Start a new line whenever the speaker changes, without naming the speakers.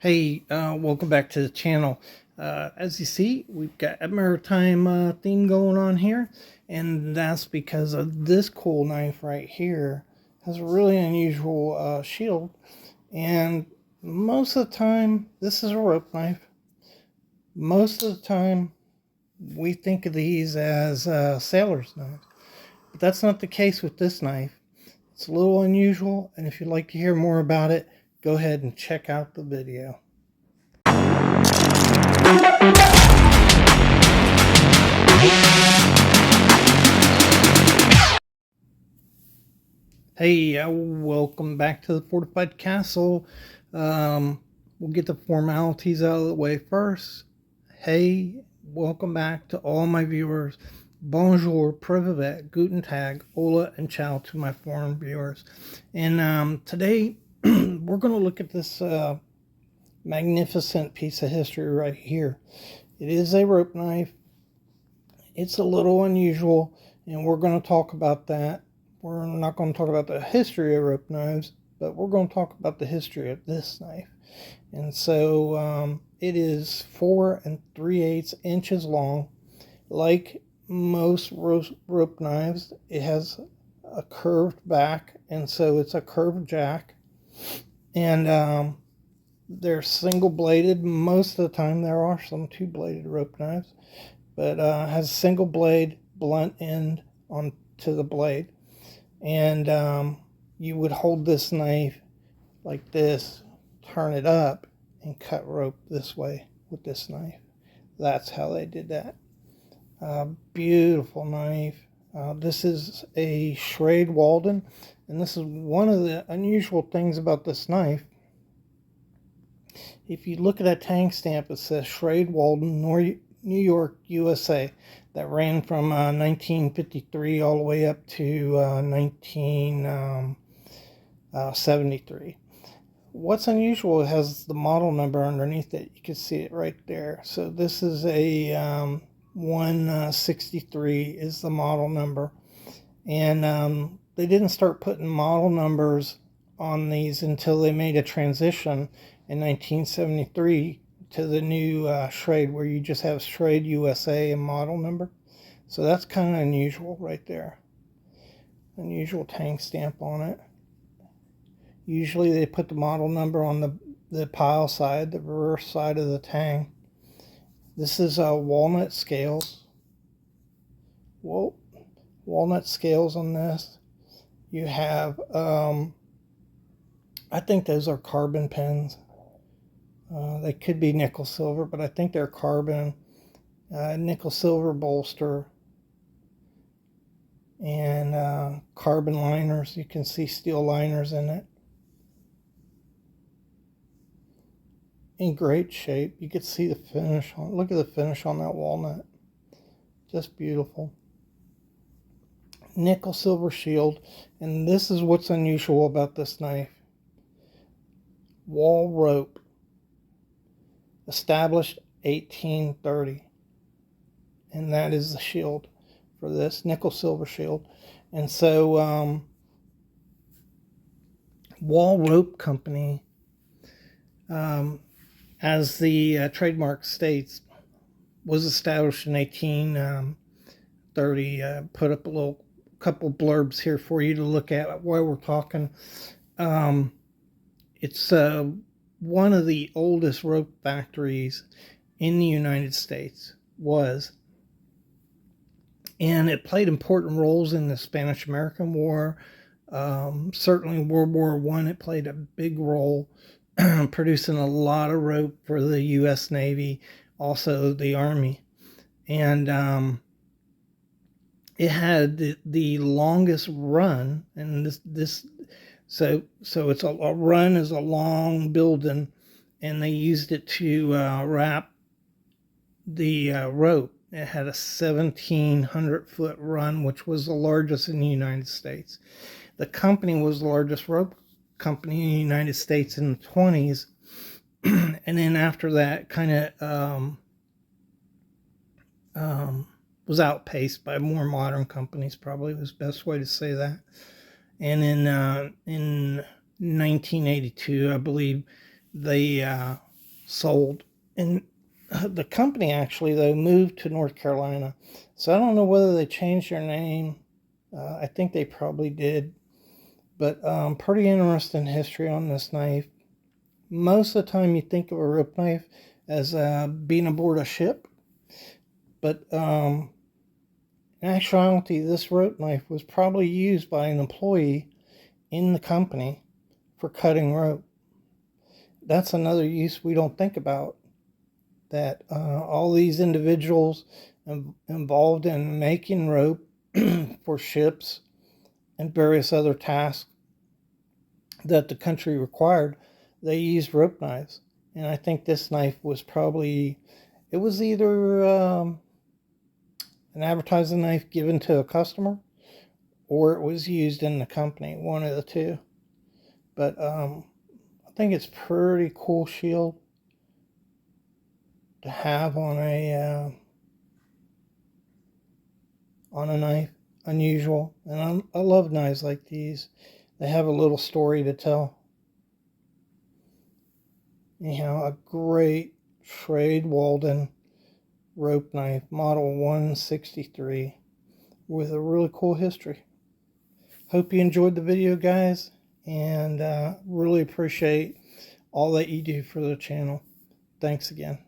Hey, welcome back to the channel. As you see, we've got a maritime theme going on here, and that's because of this cool knife right here. Has a really unusual shield, and most of the time, this is a rope knife. Most of the time, we think of these as sailor's knives, but that's not the case with this knife. It's a little unusual, and if you'd like to hear more about it, go ahead and check out the video. Hey, welcome back to the Fortified Castle. We'll get the formalities out of the way first. Hey, welcome back to all my viewers. Bonjour, privet, guten tag, hola, and ciao to my foreign viewers. And today, we're going to look at this magnificent piece of history right here. It is a rope knife. It's a little unusual, and we're going to talk about that. We're not going to talk about the history of rope knives, but we're going to talk about the history of this knife. And so it is 4 3/8 inches long. Like most rope knives, it has a curved back, and so it's a curved jack. And they're single bladed. Most of the time, there are some two bladed rope knives, but has a single blade, blunt end onto the blade. And you would hold this knife like this, turn it up, and cut rope this way with this knife. That's how they did that. Beautiful knife. This is a Schrade Walden, and this is one of the unusual things about this knife. If you look at that tang stamp, it says Schrade Walden, New York, USA. That ran from 1953 all the way up to 1973. What's unusual, it has the model number underneath it. You can see it right there. So this is a 163 is the model number. And they didn't start putting model numbers on these until they made a transition in 1973 to the new Schrade, where you just have Schrade USA and model number. So that's kind of unusual right there. Unusual tang stamp on it. Usually they put the model number on the pile side, the reverse side of the tang. This is walnut scales. Whoa, walnut scales on this. You have, I think those are carbon pins. They could be nickel silver, but I think they're carbon. Nickel silver bolster. And carbon liners. You can see steel liners in it. In great shape. You can see the finish on. Look at the finish on that walnut. Just beautiful. Nickel silver shield. And this is what's unusual about this knife. Wall rope. Established 1830. And that is the shield for this nickel silver shield. And so Wall Rope Company, as the trademark states, was established in 1830. Put up a couple blurbs here for you to look at while we're talking. It's one of the oldest rope factories in the United States, and it played important roles in the Spanish-American War. Certainly World War I, it played a big role, producing a lot of rope for the U.S. Navy, also the Army. And it had the longest run, and so it's a run is a long building, and they used it to wrap the rope. It had a 1,700-foot run, which was the largest in the United States. The company was the largest rope company in the United States in the 20s. And then after that, kind of was outpaced by more modern companies, probably was the best way to say that. And in 1982, I believe, they sold. And the company actually, though, moved to North Carolina. So I don't know whether they changed their name. I think they probably did. But pretty interesting history on this knife. Most of the time you think of a rope knife as being aboard a ship. But in actuality, this rope knife was probably used by an employee in the company for cutting rope. That's another use we don't think about, that all these individuals involved in making rope for ships and various other tasks that the country required, they used rope knives. And I think this knife was probably, it was either an advertising knife given to a customer or it was used in the company, one of the two. But I think it's pretty cool shield to have on a knife. Unusual. And I love knives like these. They have a little story to tell. Anyhow, a great Schrade Walden rope knife, model 163, with a really cool history. Hope you enjoyed the video, guys, and really appreciate all that you do for the channel. Thanks again.